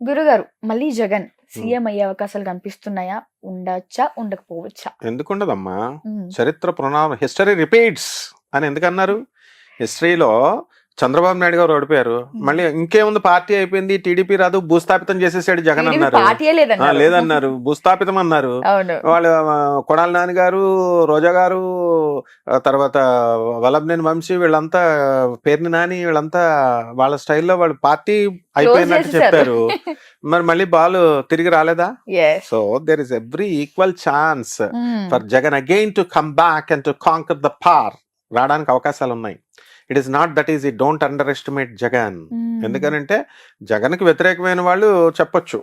గురుగారు మళ్ళీ జగన్ సీఎం అయ్యే అవకాశాలు కనిపిస్తున్నాయా? ఉండొచ్చా? ఉండకపోవచ్చా? ఎందుకుండదమ్మా? ఉమ్, చరిత్ర హిస్టరీ రిపీట్స్ అని ఎందుకన్నారు? హిస్టరీలో చంద్రబాబు నాయుడు గారు ఓడిపోయారు, మళ్ళీ ఇంకేముంది, పార్టీ అయిపోయింది, టీడీపీ రాదు, భూస్థాపితం చేసేసాడు జగన్ టీడీపీ అన్నారు. పార్టీయే లేదన్నారు. లేదన్నారు, భూస్థాపితం అన్నారు. అవును. వాళ్ళు కొడాలి నాని గారు, రోజా గారు, తర్వాత వల్లభనేని వంశీ, వీళ్ళంతా పేర్ని నాని, వీళ్ళంతా వాళ్ళ స్టైల్లో వాళ్ళు పార్టీ అయిపోయినట్టు చెప్పారు. మరి మళ్ళీ బాల్ తిరిగి రాలేదా? Yes. So there is every equal chance um, for Jagan again to come back and to conquer the power. రావడానికి అవకాశాలు ఉన్నాయి. It is not that is ఈ డోంట్ అండర్ ఎస్టిమేట్ జగన్. ఉమ్, ఎందుకనంటే జగన్కి వ్యతిరేకమైన వాళ్ళు చెప్పొచ్చు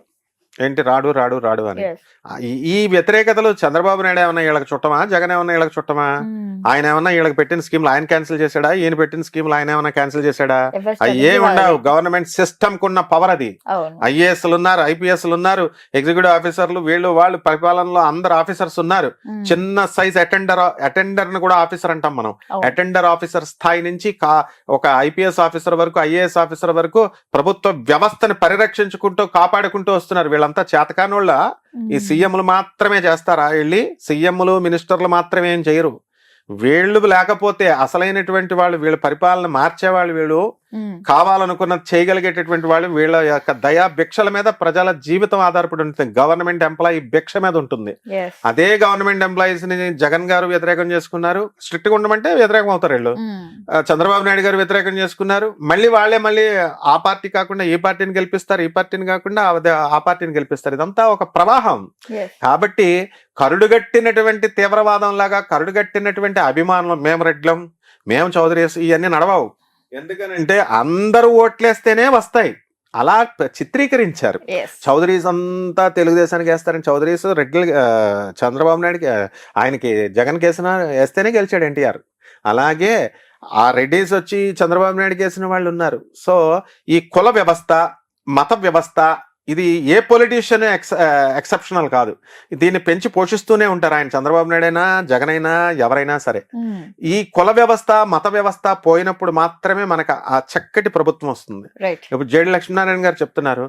ఏంటి రాడు రాడు రాడు అని. yes. ఈ వ్యతిరేకతలు చంద్రబాబు నాయుడు ఏమన్నా వీళ్ళకి చుట్టమా? జగన్ ఏమన్నా వీళ్ళకి చుట్టమా? ఉమ్, ఆయన ఏమన్నా వీళ్ళకి పెట్టిన స్కీమ్లు ఆయన క్యాన్సిల్ చేశాడా? ఈయన పెట్టిన స్కీమ్లు ఆయన ఏమన్నా క్యాన్సిల్ చేశాడా? ఎవరి అవి strategy ఏముండవు. వాళ్ళది. గవర్నమెంట్ సిస్టమ్ కున్న పవర్ అది. అవును. ఐఏఎస్లు ఉన్నారు, ఐపీఎస్లు ఉన్నారు, ఎగ్జిక్యూటివ్ ఆఫీసర్లు, వీళ్ళు వాళ్ళు పరిపాలనలో అందరు ఆఫీసర్స్ ఉన్నారు. ఉమ్, చిన్న సైజ్ అటెండర్ ని కూడా ఆఫీసర్ అంటాం మనం. అవును. అటెండర్ ఆఫీసర్ స్థాయి నుంచి ఒక ఐపీఎస్ ఆఫీసర్ వరకు, ఐఏఎస్ ఆఫీసర్ వరకు ప్రభుత్వ వ్యవస్థని పరిరక్షించుకుంటూ కాపాడుకుంటూ వస్తున్నారు. వీళ్ళంతా చేతకానోళ్ళ. ఈ ఉమ్, సీఎంలు మాత్రమే చేస్తారా? వెళ్ళి సీఎంలు మినిస్టర్లు మాత్రమే ఏం చేయరు. వీళ్ళు లేకపోతే అసలైనటువంటి వాళ్ళు, వీళ్ళ పరిపాలన మార్చేవాళ్ళు, వీళ్ళు ఉమ్, కావాలనుకున్నది చేయగలిగేటటువంటి వాళ్ళు, వీళ్ళ యొక్క దయా భిక్షల మీద ప్రజల జీవితం ఆధారపడి ఉంటుంది. గవర్నమెంట్ ఎంప్లాయీ భిక్ష మీద ఉంటుంది. yes. అదే గవర్నమెంట్ ఎంప్లాయీస్ ని జగన్ గారు వ్యతిరేకం చేసుకున్నారు. స్ట్రిక్ట్ గా ఉండమంటే వ్యతిరేకం అవుతారు వీళ్ళు. ఉమ్, చంద్రబాబు నాయుడు గారు వ్యతిరేకం చేసుకున్నారు. మళ్ళీ ఆ పార్టీ కాకుండా ఈ పార్టీని గెలిపిస్తారు, ఈ పార్టీని కాకుండా ఆ పార్టీని గెలిపిస్తారు. ఇదంతా ఒక ప్రవాహం. yes. కాబట్టి కరుడుగట్టినటువంటి తీవ్రవాదం లాగా, కరుడుగట్టినటువంటి అభిమానులు, మేము రెడ్లం, మేము చౌదరీస్, ఇవన్నీ నడవవు. ఎందుకనంటే అందరూ ఓట్లేస్తేనే వస్తాయి. అలా చిత్రీకరించారు. Yes. చౌదరీస్ అంతా తెలుగుదేశానికి వేస్తారని, చౌదరీస్ రెడ్లు చంద్రబాబు నాయుడుకి, ఆయనకి జగన్ వేస్తేనే గెలిచాడు ఎన్టీఆర్. అలాగే ఆ రెడ్డిస్ వచ్చి చంద్రబాబు నాయుడుకి వేసిన వాళ్ళు ఉన్నారు. సో ఈ కుల వ్యవస్థ, మత వ్యవస్థ, ఇది ఏ పొలిటీషియన్ ఎక్సెప్షనల్ కాదు. దీన్ని పెంచి పోషిస్తూనే ఉంటారు. ఆయన చంద్రబాబు నాయుడు అయినా, జగన్ అయినా, ఎవరైనా సరే. ఉమ్, ఈ కుల వ్యవస్థ, మత వ్యవస్థ పోయినప్పుడు మాత్రమే మనకు ఆ చక్కటి ప్రభుత్వం వస్తుంది. right. ఇప్పుడు జేడి లక్ష్మీనారాయణ గారు చెప్తున్నారు,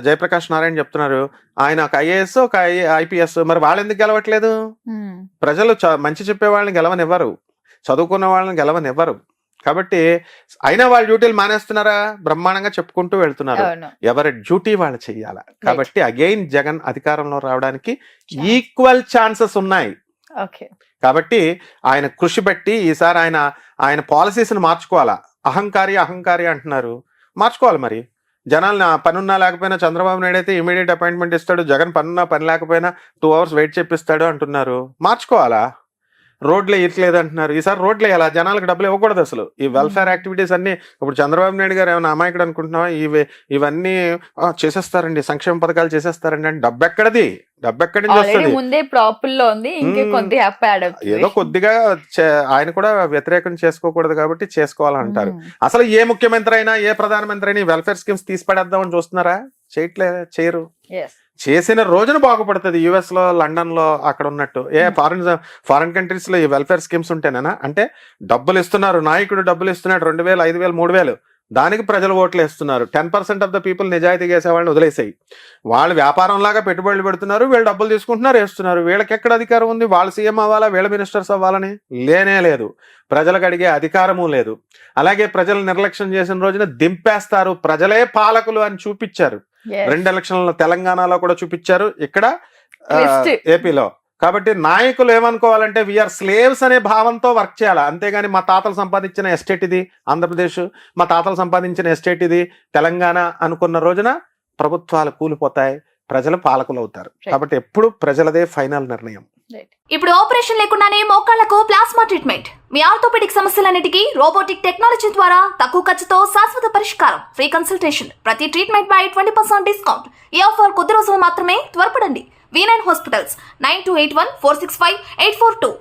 జయప్రకాష్ నారాయణ చెప్తున్నారు, ఆయన ఒక ఐఏఎస్, ఒక ఐపీఎస్. మరి వాళ్ళు ఎందుకు గెలవట్లేదు? ఉమ్, ప్రజలు మంచి చెప్పే వాళ్ళని గెలవనివ్వరు, చదువుకున్న వాళ్ళని గెలవనివ్వరు. కాబట్టి అయినా వాళ్ళ డ్యూటీలు మానేస్తున్నారా? బ్రహ్మాండంగా చెప్పుకుంటూ వెళ్తున్నారు. అవును. ఎవరి డ్యూటీ వాళ్ళు చెయ్యాలి. కాబట్టి అగైన్ జగన్ అధికారంలో రావడానికి ఈక్వల్ ఛాన్సెస్ ఉన్నాయి. ఓకే. కాబట్టి ఆయన కృషి బట్టి ఈసారి ఆయన పాలసీస్ని మార్చుకోవాలా. అహంకారి అంటున్నారు, మార్చుకోవాలి. మరి జనాలు పనున్నా లేకపోయినా చంద్రబాబు నాయుడు అయితే ఇమీడియట్ అపాయింట్మెంట్ ఇస్తాడు, జగన్ పనున్నా పని లేకపోయినా 2 hours వెయిట్ చేపిస్తాడు అంటున్నారు. మార్చుకోవాలా? రోడ్లు వేయట్లేదు అంటున్నారు. ఈసారి రోడ్లు వేయాలా? జనాలకు డబ్బులు ఇవ్వకూడదు అసలు. ఈ వెల్ఫేర్ యాక్టివిటీస్ అన్ని ఇప్పుడు చంద్రబాబు నాయుడు గారు ఏమైనా అమాయకుడు అనుకుంటున్నావా? ఇవన్నీ చేసేస్తారండి, సంక్షేమ పథకాలు చేసేస్తారండి అంటే డబ్బు ఎక్కడిది? డబ్బు ఎక్కడి నుంచి ఆల్రెడీ వస్తుంది? ముందే ప్రాపుల్ లో ఉంది, ఇంకే కొద్ది యాప్ యాడ్ అవుతుంది. ఏదో కొద్దిగా ఆయన కూడా వ్యతిరేకం చేసుకోకూడదు కాబట్టి చేసుకోవాలంటారు. ఉమ్, అసలు ఏ ముఖ్యమంత్రి అయినా, ఏ ప్రధానమంత్రి అయినా వెల్ఫేర్ స్కీమ్స్ తీసి పడేద్దామని చూస్తున్నారా? చేయరు. yes. చేసిన రోజున బాగుపడుతుంది. యుఎస్ లో, లండన్ లో అక్కడ ఉన్నట్టు. ఫారిన్ కంట్రీస్ లో ఈ వెల్ఫేర్ స్కీమ్స్ ఉంటేనేనా? అంటే డబ్బులు ఇస్తున్నారు, నాయకుడు డబ్బులు ఇస్తున్నాడు, 2000, 5000, 3000, దానికి ప్రజలు ఓట్లు వేస్తున్నారు. 10% ఆఫ్ ద పీపుల్ నిజాయితీగా వేసే వాళ్ళని వదిలేసాయి. వాళ్ళు వ్యాపారం లాగా పెట్టుబడులు పెడుతున్నారు, వీళ్ళు డబ్బులు తీసుకుంటున్నారు, వేస్తున్నారు. వీళ్ళకి ఎక్కడ అధికారం ఉంది? వాళ్ళు సీఎం అవ్వాలా, వీళ్ళ మినిస్టర్స్ అవ్వాలని లేనే లేదు. ప్రజలకు అడిగే అధికారము లేదు. అలాగే ప్రజలు నిర్లక్ష్యం చేసిన రోజున దింపేస్తారు. ప్రజలే పాలకులు అని చూపించారు. Yes. 2 ఎలక్షన్లలో తెలంగాణలో కూడా చూపించారు, ఇక్కడ Twist. ఏపీలో. కాబట్టి నాయకులు ఏమనుకోవాలంటే వీఆర్ స్లేవ్స్ అనే భావంతో వర్క్ చేయాలి. అంతేగాని మా తాతలు సంపాదించిన ఎస్టేట్ ఇది ఆంధ్రప్రదేశ్, మా తాతలు సంపాదించిన ఎస్టేట్ ఇది తెలంగాణ అనుకున్న రోజున ప్రభుత్వాలు కూలిపోతాయి, ప్రజలు పాలకులు అవుతారు. కాబట్టి ఎప్పుడు ప్రజలదే ఫైనల్ నిర్ణయం. ఇప్పుడు ఆపరేషన్ లేకుండానే మోకాళ్లకు ప్లాస్మా ట్రీట్మెంట్, మీ ఆర్థోపెడిక్ సమస్యలన్నిటికీ రోబోటిక్ టెక్నాలజీ ద్వారా తక్కువ ఖర్చుతో శాశ్వత పరిష్కారం, ఫ్రీ కన్సల్టేషన్, ప్రతి ట్రీట్మెంట్ పై 20% డిస్కౌంట్. ఈ ఆఫర్ కొద్ది రోజులు మాత్రమే, త్వరపడండి. V9 hospitals 9281465842.